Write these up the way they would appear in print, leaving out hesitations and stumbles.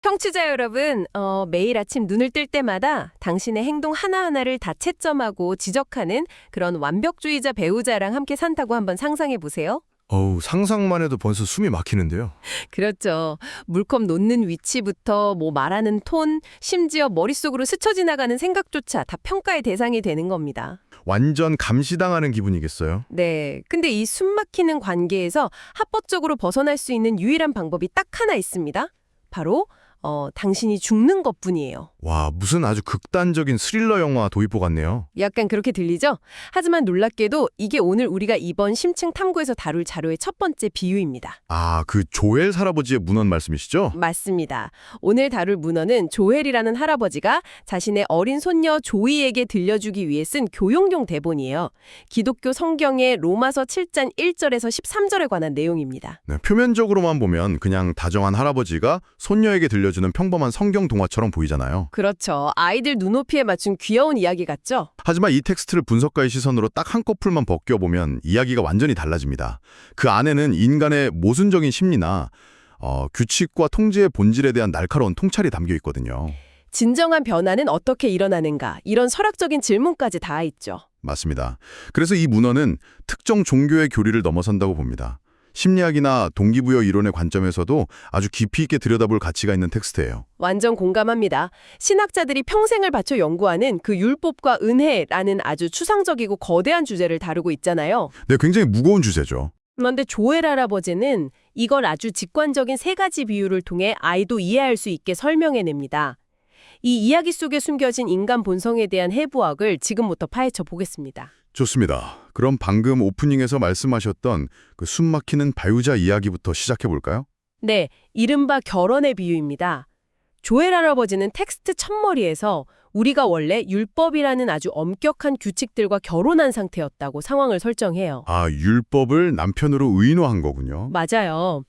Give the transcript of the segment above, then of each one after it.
청취자 여러분, 매일 아침 눈을 뜰 때마다 당신의 행동 하나하나를 다 채점하고 지적하는 그런 완벽주의자 배우자랑 함께 산다고 한번 상상해 보세요. 어우, 상상만 해도 벌써 숨이 막히는데요. 그렇죠. 물컵 놓는 위치부터 말하는 톤, 심지어 머릿속으로 스쳐 지나가는 생각조차 다 평가의 대상이 되는 겁니다. 완전 감시당하는 기분이겠어요. 네. 근데 이 숨막히는 관계에서 합법적으로 벗어날 수 있는 유일한 방법이 딱 하나 있습니다. 바로 당신이 죽는 것뿐이에요. 와, 무슨 아주 극단적인 스릴러 영화 도입부 같네요. 약간 그렇게 들리죠? 하지만 놀랍게도 이게 오늘 우리가 이번 심층 탐구에서 다룰 자료의 첫 번째 비유입니다. 아, 그 조엘 할아버지의 문헌 말씀이시죠? 맞습니다. 오늘 다룰 문헌은 조엘이라는 할아버지가 자신의 어린 손녀 조이에게 들려주기 위해 쓴 교육용 대본이에요. 기독교 성경의 로마서 7장 1절에서 13절에 관한 내용입니다. 네, 표면적으로만 보면 그냥 다정한 할아버지가 손녀에게 들려주는 평범한 성경 동화처럼 보이잖아요. 그렇죠. 아이들 눈높이에 맞춘 귀여운 이야기 같죠? 하지만 이 텍스트를 분석가의 시선으로 딱 한꺼풀만 벗겨보면 이야기가 완전히 달라집니다. 그 안에는 인간의 모순적인 심리나 규칙과 통제의 본질에 대한 날카로운 통찰이 담겨 있거든요. 진정한 변화는 어떻게 일어나는가? 이런 철학적인 질문까지 닿아 있죠. 맞습니다. 그래서 이 문헌은 특정 종교의 교리를 넘어선다고 봅니다. 심리학이나 동기부여 이론의 관점에서도 아주 깊이 있게 들여다볼 가치가 있는 텍스트예요. 완전 공감합니다. 신학자들이 평생을 바쳐 연구하는 그 율법과 은혜라는 아주 추상적이고 거대한 주제를 다루고 있잖아요. 네, 굉장히 무거운 주제죠. 그런데 조엘 할아버지는 이걸 아주 직관적인 세 가지 비유를 통해 아이도 이해할 수 있게 설명해냅니다. 이 이야기 속에 숨겨진 인간 본성에 대한 해부학을 지금부터 파헤쳐 보겠습니다. 좋습니다. 그럼 방금 오프닝에서 말씀하셨던 그 숨막히는 배우자 이야기부터 시작해 볼까요? 네, 이른바 결혼의 비유입니다. 조엘 할아버지는 텍스트 첫머리에서 우리가 원래 율법이라는 아주 엄격한 규칙들과 결혼한 상태였다고 상황을 설정해요. 아, 율법을 남편으로 의인화한 거군요. 맞아요.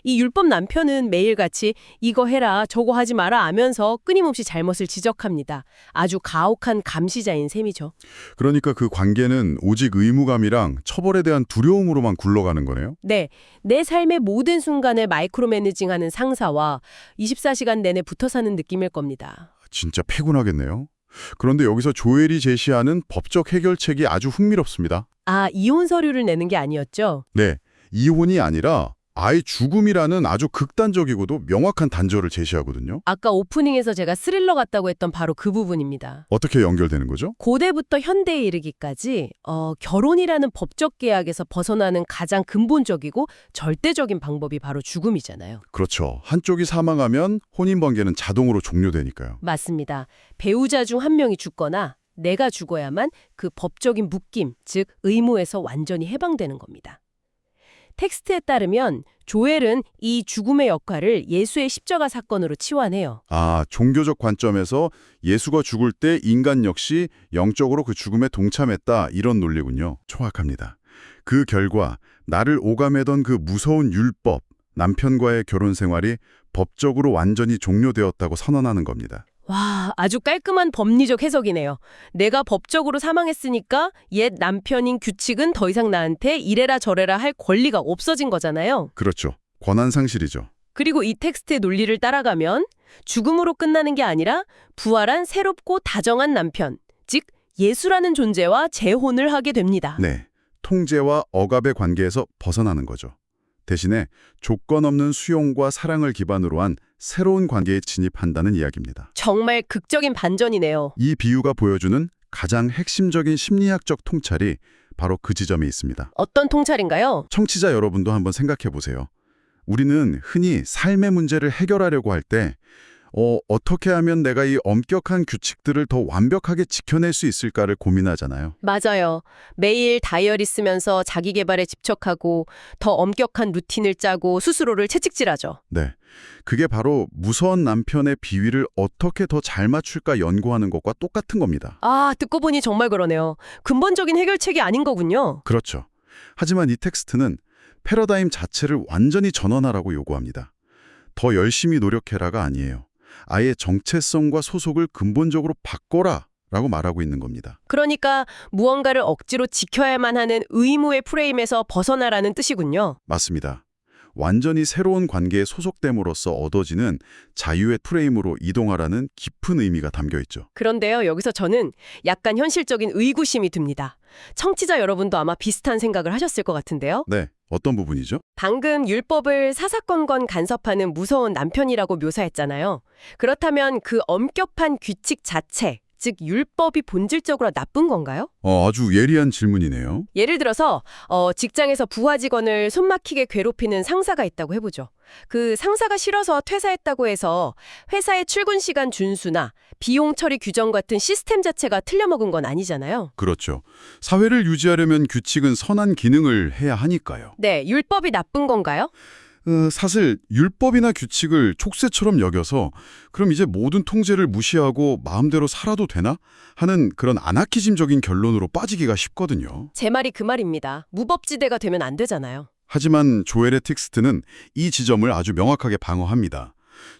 이 율법 남편은 매일같이 이거 해라 저거 하지 마라 하면서 끊임없이 잘못을 지적합니다. 아주 가혹한 감시자인 셈이죠. 그러니까 그 관계는 오직 의무감이랑 처벌에 대한 두려움으로만 굴러가는 거네요? 네, 내 삶의 모든 순간을 마이크로 매니징하는 상사와 24시간 내내 붙어 사는 느낌일 겁니다. 진짜 패군하겠네요. 그런데 여기서 조엘이 제시하는 법적 해결책이 아주 흥미롭습니다. 아, 이혼 서류를 내는 게 아니었죠? 네, 이혼이 아니라 아예 죽음이라는 아주 극단적이고도 명확한 단절을 제시하거든요. 아까 오프닝에서 제가 스릴러 같다고 했던 바로 그 부분입니다. 어떻게 연결되는 거죠? 고대부터 현대에 이르기까지 결혼이라는 법적 계약에서 벗어나는 가장 근본적이고 절대적인 방법이 바로 죽음이잖아요. 그렇죠. 한쪽이 사망하면 혼인관계는 자동으로 종료되니까요. 맞습니다. 배우자 중 한 명이 죽거나 내가 죽어야만 그 법적인 묶임, 즉 의무에서 완전히 해방되는 겁니다. 텍스트에 따르면 조엘은 이 죽음의 역할을 예수의 십자가 사건으로 치환해요. 아, 종교적 관점에서 예수가 죽을 때 인간 역시 영적으로 그 죽음에 동참했다 이런 논리군요. 정확합니다. 그 결과 나를 오감해던 그 무서운 율법, 남편과의 결혼 생활이 법적으로 완전히 종료되었다고 선언하는 겁니다. 와, 아주 깔끔한 법리적 해석이네요. 내가 법적으로 사망했으니까 옛 남편인 규칙은 더 이상 나한테 이래라 저래라 할 권리가 없어진 거잖아요. 그렇죠. 권한 상실이죠. 그리고 이 텍스트의 논리를 따라가면 죽음으로 끝나는 게 아니라 부활한 새롭고 다정한 남편, 즉 예수라는 존재와 재혼을 하게 됩니다. 네, 통제와 억압의 관계에서 벗어나는 거죠. 대신에 조건 없는 수용과 사랑을 기반으로 한 새로운 관계에 진입한다는 이야기입니다. 정말 극적인 반전이네요. 이 비유가 보여주는 가장 핵심적인 심리학적 통찰이 바로 그 지점에 있습니다. 어떤 통찰인가요? 청취자 여러분도 한번 생각해 보세요. 우리는 흔히 삶의 문제를 해결하려고 할 때 어떻게 하면 내가 이 엄격한 규칙들을 더 완벽하게 지켜낼 수 있을까를 고민하잖아요. 맞아요. 매일 다이어리 쓰면서 자기 개발에 집착하고 더 엄격한 루틴을 짜고 스스로를 채찍질하죠. 네, 그게 바로 무서운 남편의 비위를 어떻게 더 잘 맞출까 연구하는 것과 똑같은 겁니다. 아, 듣고 보니 정말 그러네요. 근본적인 해결책이 아닌 거군요. 그렇죠. 하지만 이 텍스트는 패러다임 자체를 완전히 전환하라고 요구합니다. 더 열심히 노력해라가 아니에요. 아예 정체성과 소속을 근본적으로 바꿔라 라고 말하고 있는 겁니다. 그러니까 무언가를 억지로 지켜야만 하는 의무의 프레임에서 벗어나라는 뜻이군요. 맞습니다. 완전히 새로운 관계에 소속됨으로써 얻어지는 자유의 프레임으로 이동하라는 깊은 의미가 담겨 있죠. 그런데요, 여기서 저는 약간 현실적인 의구심이 듭니다. 청취자 여러분도 아마 비슷한 생각을 하셨을 것 같은데요. 네, 어떤 부분이죠? 방금 율법을 사사건건 간섭하는 무서운 남편이라고 묘사했잖아요. 그렇다면 그 엄격한 규칙 자체, 즉 율법이 본질적으로 나쁜 건가요? 아주 예리한 질문이네요. 예를 들어서 직장에서 부하 직원을 손막히게 괴롭히는 상사가 있다고 해보죠. 그 상사가 싫어서 퇴사했다고 해서 회사의 출근 시간 준수나 비용 처리 규정 같은 시스템 자체가 틀려먹은 건 아니잖아요. 그렇죠. 사회를 유지하려면 규칙은 선한 기능을 해야 하니까요. 네, 율법이 나쁜 건가요? 사실 율법이나 규칙을 촉새처럼 여겨서 그럼 이제 모든 통제를 무시하고 마음대로 살아도 되나? 하는 그런 아나키즘적인 결론으로 빠지기가 쉽거든요. 제 말이 그 말입니다. 무법지대가 되면 안 되잖아요. 하지만 조엘의 텍스트는 이 지점을 아주 명확하게 방어합니다.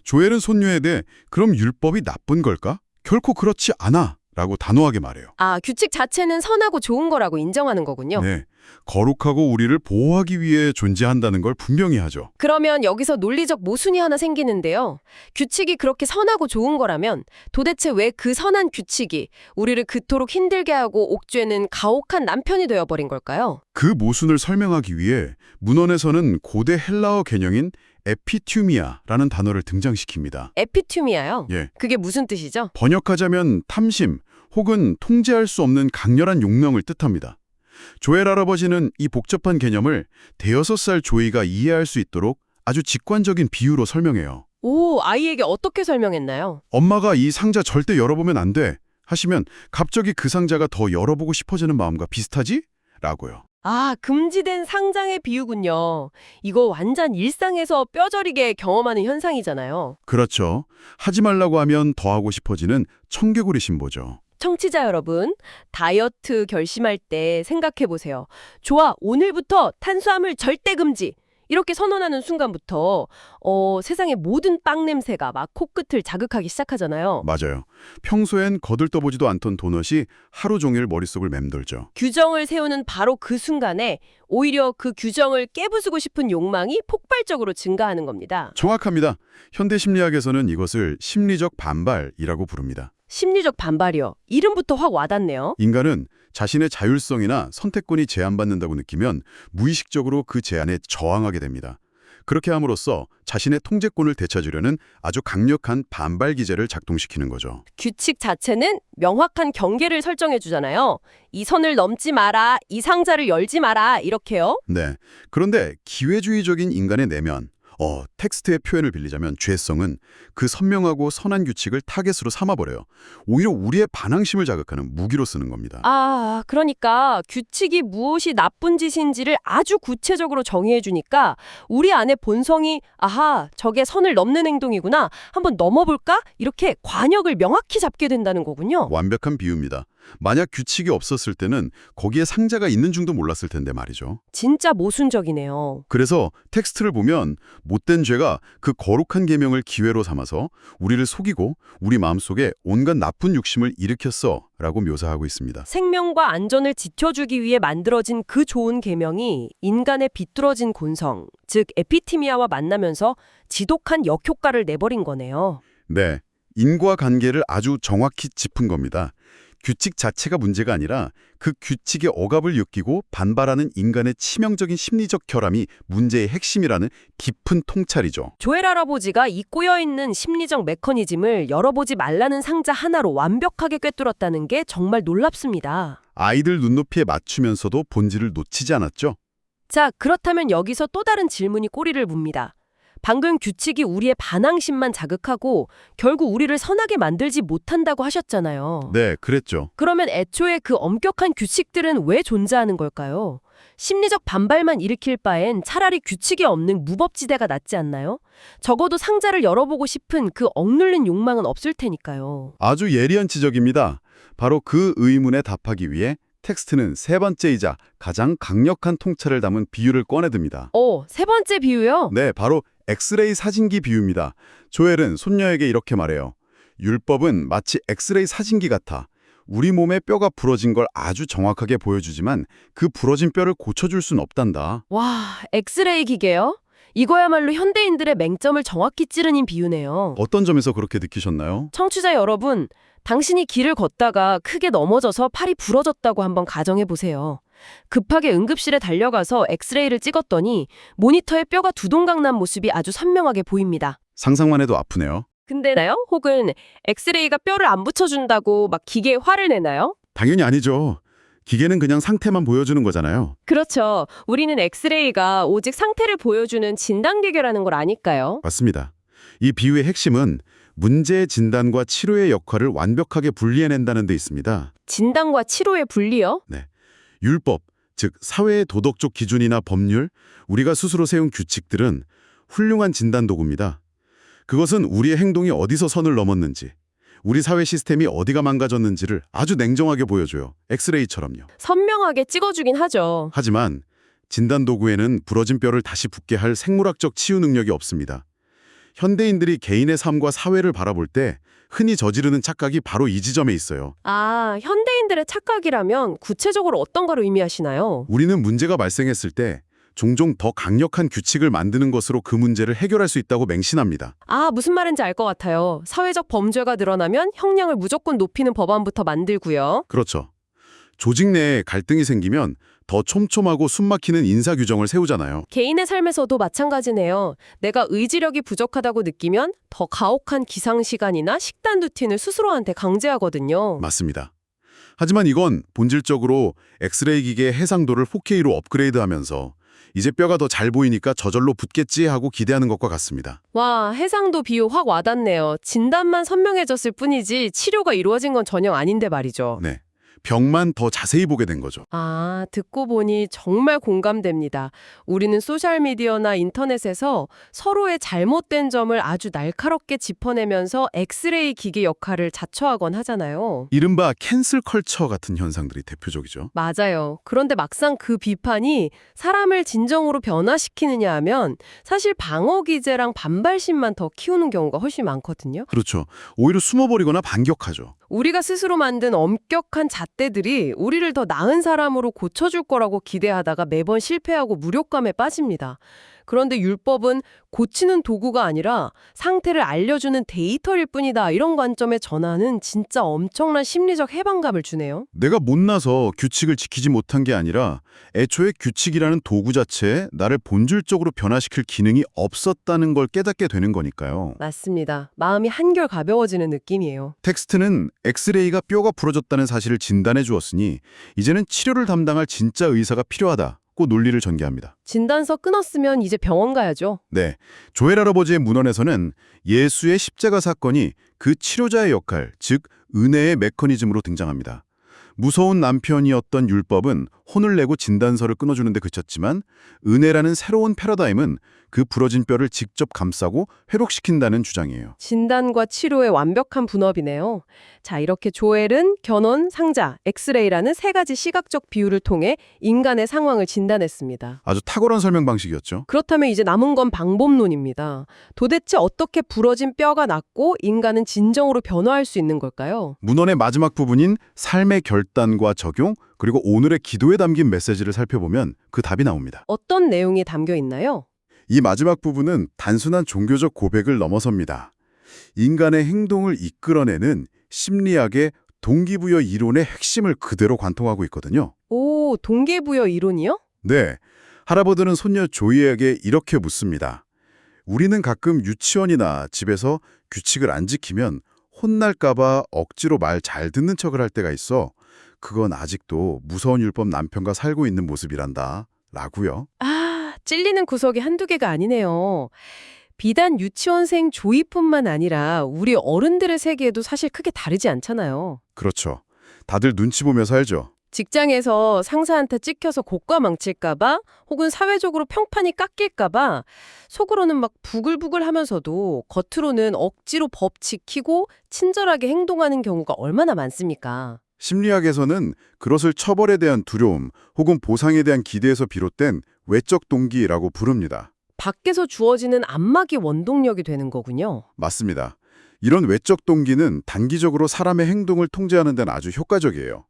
조엘은 손녀에 대해 그럼 율법이 나쁜 걸까? 결코 그렇지 않아 라고 단호하게 말해요. 아, 규칙 자체는 선하고 좋은 거라고 인정하는 거군요. 네, 거룩하고 우리를 보호하기 위해 존재한다는 걸 분명히 하죠. 그러면 여기서 논리적 모순이 하나 생기는데요. 규칙이 그렇게 선하고 좋은 거라면 도대체 왜 그 선한 규칙이 우리를 그토록 힘들게 하고 옥죄는 가혹한 남편이 되어버린 걸까요? 그 모순을 설명하기 위해 문헌에서는 고대 헬라어 개념인 에피튜미아라는 단어를 등장시킵니다. 에피튜미아요? 예, 그게 무슨 뜻이죠? 번역하자면 탐심 혹은 통제할 수 없는 강렬한 욕망을 뜻합니다. 조엘 할아버지는 이 복잡한 개념을 대여섯 살 조이가 이해할 수 있도록 아주 직관적인 비유로 설명해요. 오, 아이에게 어떻게 설명했나요? 엄마가 이 상자 절대 열어보면 안 돼 하시면 갑자기 그 상자가 더 열어보고 싶어지는 마음과 비슷하지? 라고요. 아, 금지된 상장의 비유군요. 이거 완전 일상에서 뼈저리게 경험하는 현상이잖아요. 그렇죠. 하지 말라고 하면 더 하고 싶어지는 청개구리 신보죠. 청취자 여러분, 다이어트 결심할 때 생각해 보세요. 좋아, 오늘부터 탄수화물 절대 금지. 이렇게 선언하는 순간부터 세상의 모든 빵 냄새가 막 코끝을 자극하기 시작하잖아요. 맞아요. 평소엔 거들떠보지도 않던 도넛이 하루 종일 머릿속을 맴돌죠. 규정을 세우는 바로 그 순간에 오히려 그 규정을 깨부수고 싶은 욕망이 폭발적으로 증가하는 겁니다. 정확합니다. 현대 심리학에서는 이것을 심리적 반발이라고 부릅니다. 심리적 반발이요. 이름부터 확 와닿네요. 인간은 자신의 자율성이나 선택권이 제한받는다고 느끼면 무의식적으로 그 제한에 저항하게 됩니다. 그렇게 함으로써 자신의 통제권을 되찾으려는 아주 강력한 반발 기제를 작동시키는 거죠. 규칙 자체는 명확한 경계를 설정해 주잖아요. 이 선을 넘지 마라, 이 상자를 열지 마라, 이렇게요. 네. 그런데 기회주의적인 인간의 내면, 텍스트의 표현을 빌리자면 죄성은 그 선명하고 선한 규칙을 타겟으로 삼아버려요. 오히려 우리의 반항심을 자극하는 무기로 쓰는 겁니다. 아, 그러니까 규칙이 무엇이 나쁜 짓인지를 아주 구체적으로 정의해 주니까 우리 안의 본성이 아하, 저게 선을 넘는 행동이구나. 한번 넘어볼까? 이렇게 관역을 명확히 잡게 된다는 거군요. 완벽한 비유입니다. 만약 규칙이 없었을 때는 거기에 상자가 있는 줄도 몰랐을 텐데 말이죠. 진짜 모순적이네요. 그래서 텍스트를 보면 못된 죄가 그 거룩한 계명을 기회로 삼아서 우리를 속이고 우리 마음속에 온갖 나쁜 욕심을 일으켰어 라고 묘사하고 있습니다. 생명과 안전을 지켜주기 위해 만들어진 그 좋은 계명이 인간의 비뚤어진 본성, 즉 에피티미아와 만나면서 지독한 역효과를 내버린 거네요. 네, 인과관계를 아주 정확히 짚은 겁니다. 규칙 자체가 문제가 아니라 그 규칙의 억압을 느끼고 반발하는 인간의 치명적인 심리적 결함이 문제의 핵심이라는 깊은 통찰이죠. 조엘 할아버지가 이 꼬여있는 심리적 메커니즘을 열어보지 말라는 상자 하나로 완벽하게 꿰뚫었다는 게 정말 놀랍습니다. 아이들 눈높이에 맞추면서도 본질을 놓치지 않았죠? 자, 그렇다면 여기서 또 다른 질문이 꼬리를 뭅니다. 방금 규칙이 우리의 반항심만 자극하고 결국 우리를 선하게 만들지 못한다고 하셨잖아요. 네, 그랬죠. 그러면 애초에 그 엄격한 규칙들은 왜 존재하는 걸까요? 심리적 반발만 일으킬 바엔 차라리 규칙이 없는 무법지대가 낫지 않나요? 적어도 상자를 열어보고 싶은 그 억눌린 욕망은 없을 테니까요. 아주 예리한 지적입니다. 바로 그 의문에 답하기 위해 텍스트는 세 번째이자 가장 강력한 통찰을 담은 비유를 꺼내듭니다. 세 번째 비유요? 네, 바로 엑스레이 사진기 비유입니다. 조엘은 손녀에게 이렇게 말해요. 율법은 마치 엑스레이 사진기 같아. 우리 몸의 뼈가 부러진 걸 아주 정확하게 보여주지만 그 부러진 뼈를 고쳐줄 순 없단다. 와, 엑스레이 기계요? 이거야말로 현대인들의 맹점을 정확히 찌르는 비유네요. 어떤 점에서 그렇게 느끼셨나요? 청취자 여러분, 당신이 길을 걷다가 크게 넘어져서 팔이 부러졌다고 한번 가정해 보세요. 급하게 응급실에 달려가서 엑스레이를 찍었더니 모니터에 뼈가 두 동강 난 모습이 아주 선명하게 보입니다. 상상만 해도 아프네요. 근데 나요? 혹은 엑스레이가 뼈를 안 붙여준다고 막 기계에 화를 내나요? 당연히 아니죠. 기계는 그냥 상태만 보여주는 거잖아요. 그렇죠. 우리는 엑스레이가 오직 상태를 보여주는 진단기계라는 걸 아니까요. 맞습니다. 이 비유의 핵심은 문제의 진단과 치료의 역할을 완벽하게 분리해낸다는 데 있습니다. 진단과 치료의 분리요? 율법, 즉 사회의 도덕적 기준이나 법률, 우리가 스스로 세운 규칙들은 훌륭한 진단 도구입니다. 그것은 우리의 행동이 어디서 선을 넘었는지, 우리 사회 시스템이 어디가 망가졌는지를 아주 냉정하게 보여줘요. 엑스레이처럼요. 선명하게 찍어주긴 하죠. 하지만 진단 도구에는 부러진 뼈를 다시 붙게 할 생물학적 치유 능력이 없습니다. 현대인들이 개인의 삶과 사회를 바라볼 때 흔히 저지르는 착각이 바로 이 지점에 있어요. 아, 현대인들의 착각이라면 구체적으로 어떤 걸 의미하시나요? 우리는 문제가 발생했을 때 종종 더 강력한 규칙을 만드는 것으로 그 문제를 해결할 수 있다고 맹신합니다. 아, 무슨 말인지 알 것 같아요. 사회적 범죄가 늘어나면 형량을 무조건 높이는 법안부터 만들고요. 그렇죠. 조직 내에 갈등이 생기면 더 촘촘하고 숨막히는 인사 규정을 세우잖아요. 개인의 삶에서도 마찬가지네요. 내가 의지력이 부족하다고 느끼면 더 가혹한 기상시간이나 식단 루틴을 스스로한테 강제하거든요. 맞습니다. 하지만 이건 본질적으로 엑스레이 기계의 해상도를 4K로 업그레이드하면서 이제 뼈가 더 잘 보이니까 저절로 붙겠지 하고 기대하는 것과 같습니다. 와, 해상도 비유 확 와닿네요. 진단만 선명해졌을 뿐이지 치료가 이루어진 건 전혀 아닌데 말이죠. 네. 병만 더 자세히 보게 된 거죠. 아, 듣고 보니 정말 공감됩니다. 우리는 소셜미디어나 인터넷에서 서로의 잘못된 점을 아주 날카롭게 짚어내면서 엑스레이 기계 역할을 자처하곤 하잖아요. 이른바 캔슬 컬처 같은 현상들이 대표적이죠. 맞아요. 그런데 막상 그 비판이 사람을 진정으로 변화시키느냐 하면 사실 방어 기제랑 반발심만 더 키우는 경우가 훨씬 많거든요. 그렇죠. 오히려 숨어버리거나 반격하죠. 우리가 스스로 만든 엄격한 잣대들이 우리를 더 나은 사람으로 고쳐줄 거라고 기대하다가 매번 실패하고 무력감에 빠집니다. 그런데 율법은 고치는 도구가 아니라 상태를 알려주는 데이터일 뿐이다. 이런 관점의 전환은 진짜 엄청난 심리적 해방감을 주네요. 내가 못나서 규칙을 지키지 못한 게 아니라 애초에 규칙이라는 도구 자체에 나를 본질적으로 변화시킬 기능이 없었다는 걸 깨닫게 되는 거니까요. 맞습니다. 마음이 한결 가벼워지는 느낌이에요. 텍스트는 엑스레이가 뼈가 부러졌다는 사실을 진단해 주었으니 이제는 치료를 담당할 진짜 의사가 필요하다고 논리를 전개합니다. 진단서 끊었으면 이제 병원 가야죠. 네, 조엘 할아버지의 문헌에서는 예수의 십자가 사건이 그 치료자의 역할, 즉 은혜의 메커니즘으로 등장합니다. 무서운 남편이었던 율법은 혼을 내고 진단서를 끊어주는 데 그쳤지만 은혜라는 새로운 패러다임은 그 부러진 뼈를 직접 감싸고 회복시킨다는 주장이에요. 진단과 치료의 완벽한 분업이네요. 자, 이렇게 조엘은 견원, 상자, 엑스레이라는 세 가지 시각적 비유를 통해 인간의 상황을 진단했습니다. 아주 탁월한 설명 방식이었죠. 그렇다면 이제 남은 건 방법론입니다. 도대체 어떻게 부러진 뼈가 낫고 인간은 진정으로 변화할 수 있는 걸까요? 문헌의 마지막 부분인 삶의 결단과 적용, 그리고 오늘의 기도에 담긴 메시지를 살펴보면 그 답이 나옵니다. 어떤 내용이 담겨 있나요? 이 마지막 부분은 단순한 종교적 고백을 넘어섭니다. 인간의 행동을 이끌어내는 심리학의 동기부여 이론의 핵심을 그대로 관통하고 있거든요. 오, 동기부여 이론이요? 네, 할아버지는 손녀 조이에게 이렇게 묻습니다. 우리는 가끔 유치원이나 집에서 규칙을 안 지키면 혼날까 봐 억지로 말 잘 듣는 척을 할 때가 있어. 그건 아직도 무서운 율법 남편과 살고 있는 모습이란다. 라고요. 아, 찔리는 구석이 한두 개가 아니네요. 비단 유치원생 조이뿐만 아니라 우리 어른들의 세계에도 사실 크게 다르지 않잖아요. 그렇죠. 다들 눈치 보며 살죠. 직장에서 상사한테 찍혀서 고과 망칠까봐 혹은 사회적으로 평판이 깎일까봐 속으로는 막 부글부글 하면서도 겉으로는 억지로 법 지키고 친절하게 행동하는 경우가 얼마나 많습니까? 심리학에서는 그것을 처벌에 대한 두려움 혹은 보상에 대한 기대에서 비롯된 외적 동기라고 부릅니다. 밖에서 주어지는 안마기 원동력이 되는 거군요. 맞습니다. 이런 외적 동기는 단기적으로 사람의 행동을 통제하는 데는 아주 효과적이에요.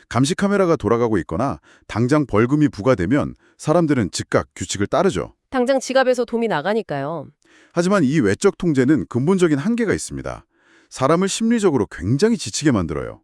감시 카메라가 돌아가고 있거나 당장 벌금이 부과되면 사람들은 즉각 규칙을 따르죠. 당장 지갑에서 돈이 나가니까요. 하지만 이 외적 통제는 근본적인 한계가 있습니다. 사람을 심리적으로 굉장히 지치게 만들어요.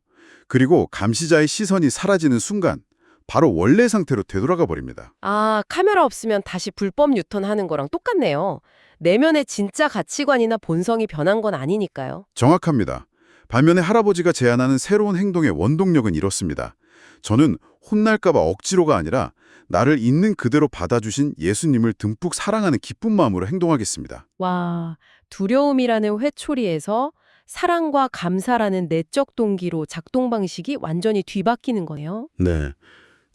그리고 감시자의 시선이 사라지는 순간 바로 원래 상태로 되돌아가 버립니다. 아, 카메라 없으면 다시 불법 유턴하는 거랑 똑같네요. 내면의 진짜 가치관이나 본성이 변한 건 아니니까요. 정확합니다. 반면에 할아버지가 제안하는 새로운 행동의 원동력은 이렇습니다. 저는 혼날까 봐 억지로가 아니라 나를 있는 그대로 받아주신 예수님을 듬뿍 사랑하는 기쁜 마음으로 행동하겠습니다. 와, 두려움이라는 회초리에서 사랑과 감사라는 내적 동기로 작동 방식이 완전히 뒤바뀌는 거네요. 네.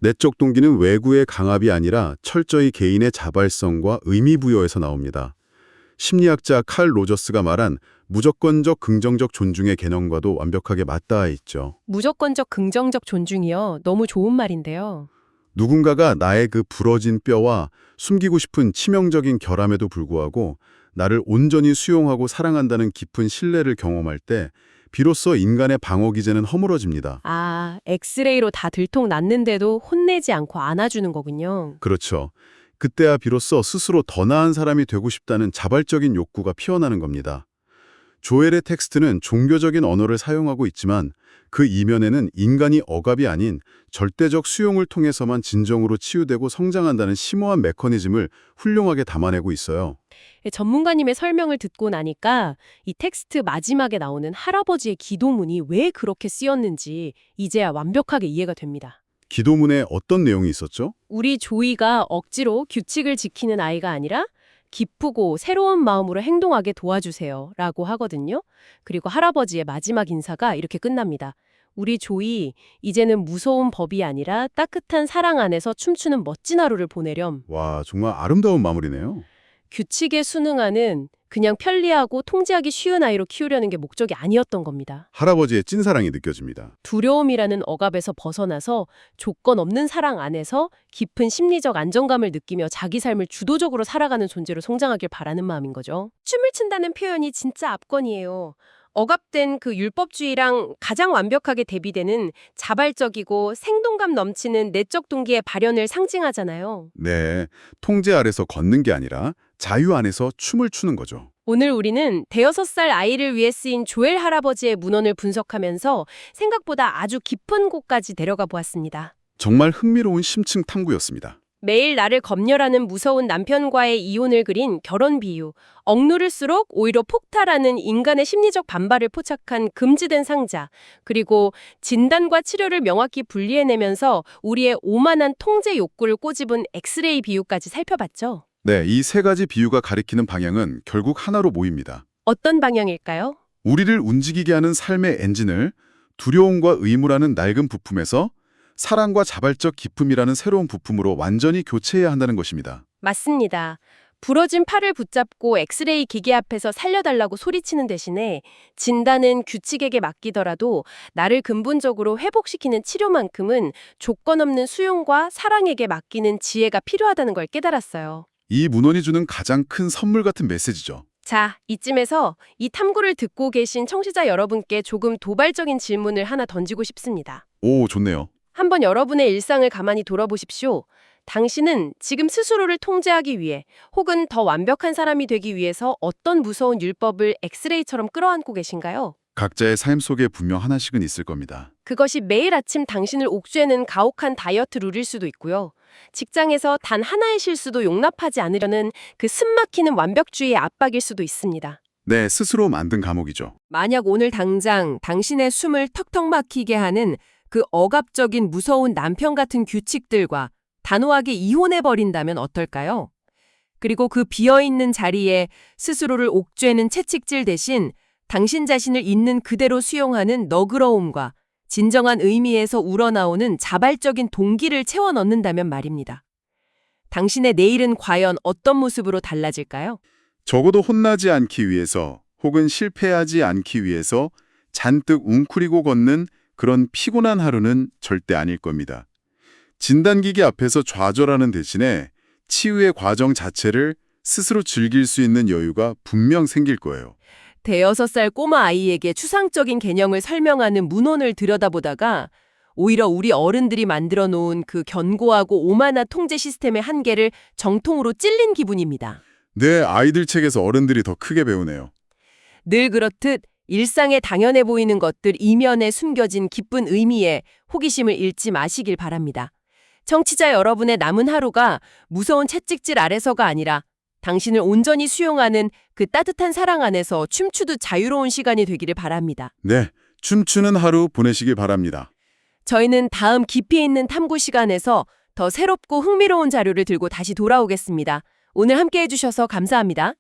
내적 동기는 외구의 강압이 아니라 철저히 개인의 자발성과 의미 부여에서 나옵니다. 심리학자 칼 로저스가 말한 무조건적 긍정적 존중의 개념과도 완벽하게 맞닿아 있죠. 무조건적 긍정적 존중이요. 너무 좋은 말인데요. 누군가가 나의 그 부러진 뼈와 숨기고 싶은 치명적인 결함에도 불구하고 나를 온전히 수용하고 사랑한다는 깊은 신뢰를 경험할 때 비로소 인간의 방어 기제는 허물어집니다. 아, 엑스레이로 다 들통났는데도 혼내지 않고 안아주는 거군요. 그렇죠. 그때야 비로소 스스로 더 나은 사람이 되고 싶다는 자발적인 욕구가 피어나는 겁니다. 조엘의 텍스트는 종교적인 언어를 사용하고 있지만 그 이면에는 인간이 억압이 아닌 절대적 수용을 통해서만 진정으로 치유되고 성장한다는 심오한 메커니즘을 훌륭하게 담아내고 있어요. 전문가님의 설명을 듣고 나니까 이 텍스트 마지막에 나오는 할아버지의 기도문이 왜 그렇게 쓰였는지 이제야 완벽하게 이해가 됩니다. 기도문에 어떤 내용이 있었죠? 우리 조이가 억지로 규칙을 지키는 아이가 아니라 기쁘고 새로운 마음으로 행동하게 도와주세요 라고 하거든요. 그리고 할아버지의 마지막 인사가 이렇게 끝납니다. 우리 조이, 이제는 무서운 법이 아니라 따뜻한 사랑 안에서 춤추는 멋진 하루를 보내렴. 와, 정말 아름다운 마무리네요. 규칙에 순응하는 그냥 편리하고 통제하기 쉬운 아이로 키우려는 게 목적이 아니었던 겁니다. 할아버지의 찐사랑이 느껴집니다. 두려움이라는 억압에서 벗어나서 조건 없는 사랑 안에서 깊은 심리적 안정감을 느끼며 자기 삶을 주도적으로 살아가는 존재로 성장하길 바라는 마음인 거죠. 춤을 춘다는 표현이 진짜 압권이에요. 억압된 그 율법주의랑 가장 완벽하게 대비되는 자발적이고 생동감 넘치는 내적 동기의 발현을 상징하잖아요. 네, 통제 아래서 걷는 게 아니라 자유 안에서 춤을 추는 거죠. 오늘 우리는 대여섯 살 아이를 위해 쓰인 조엘 할아버지의 문헌을 분석하면서 생각보다 아주 깊은 곳까지 데려가 보았습니다. 정말 흥미로운 심층 탐구였습니다. 매일 나를 검열하는 무서운 남편과의 이혼을 그린 결혼 비유, 억누를수록 오히려 폭발하는 인간의 심리적 반발을 포착한 금지된 상자, 그리고 진단과 치료를 명확히 분리해내면서 우리의 오만한 통제 욕구를 꼬집은 엑스레이 비유까지 살펴봤죠. 네, 이 세 가지 비유가 가리키는 방향은 결국 하나로 모입니다. 어떤 방향일까요? 우리를 움직이게 하는 삶의 엔진을 두려움과 의무라는 낡은 부품에서 사랑과 자발적 기쁨이라는 새로운 부품으로 완전히 교체해야 한다는 것입니다. 맞습니다. 부러진 팔을 붙잡고 엑스레이 기계 앞에서 살려달라고 소리치는 대신에 진단은 규칙에게 맡기더라도 나를 근본적으로 회복시키는 치료만큼은 조건 없는 수용과 사랑에게 맡기는 지혜가 필요하다는 걸 깨달았어요. 이 문헌이 주는 가장 큰 선물 같은 메시지죠. 자, 이쯤에서 이 탐구를 듣고 계신 청취자 여러분께 조금 도발적인 질문을 하나 던지고 싶습니다. 오, 좋네요. 한번 여러분의 일상을 가만히 돌아보십시오. 당신은 지금 스스로를 통제하기 위해 혹은 더 완벽한 사람이 되기 위해서 어떤 무서운 율법을 엑스레이처럼 끌어안고 계신가요? 각자의 삶 속에 분명 하나씩은 있을 겁니다. 그것이 매일 아침 당신을 옥죄는 가혹한 다이어트 룰일 수도 있고요. 직장에서 단 하나의 실수도 용납하지 않으려는 그 숨막히는 완벽주의의 압박일 수도 있습니다. 네, 스스로 만든 감옥이죠. 만약 오늘 당장 당신의 숨을 턱턱 막히게 하는 그 억압적인 무서운 남편 같은 규칙들과 단호하게 이혼해버린다면 어떨까요? 그리고 그 비어있는 자리에 스스로를 옥죄는 채찍질 대신 당신 자신을 있는 그대로 수용하는 너그러움과 진정한 의미에서 우러나오는 자발적인 동기를 채워 넣는다면 말입니다. 당신의 내일은 과연 어떤 모습으로 달라질까요? 적어도 혼나지 않기 위해서 혹은 실패하지 않기 위해서 잔뜩 웅크리고 걷는 그런 피곤한 하루는 절대 아닐 겁니다. 진단기기 앞에서 좌절하는 대신에 치유의 과정 자체를 스스로 즐길 수 있는 여유가 분명 생길 거예요. 대여섯 살 꼬마 아이에게 추상적인 개념을 설명하는 문헌을 들여다보다가 오히려 우리 어른들이 만들어 놓은 그 견고하고 오만한 통제 시스템의 한계를 정통으로 찔린 기분입니다. 네, 아이들 책에서 어른들이 더 크게 배우네요. 늘 그렇듯 일상에 당연해 보이는 것들 이면에 숨겨진 깊은 의미에 호기심을 잃지 마시길 바랍니다. 청취자 여러분의 남은 하루가 무서운 채찍질 아래서가 아니라 당신을 온전히 수용하는 그 따뜻한 사랑 안에서 춤추듯 자유로운 시간이 되기를 바랍니다. 네, 춤추는 하루 보내시길 바랍니다. 저희는 다음 깊이 있는 탐구 시간에서 더 새롭고 흥미로운 자료를 들고 다시 돌아오겠습니다. 오늘 함께 해주셔서 감사합니다.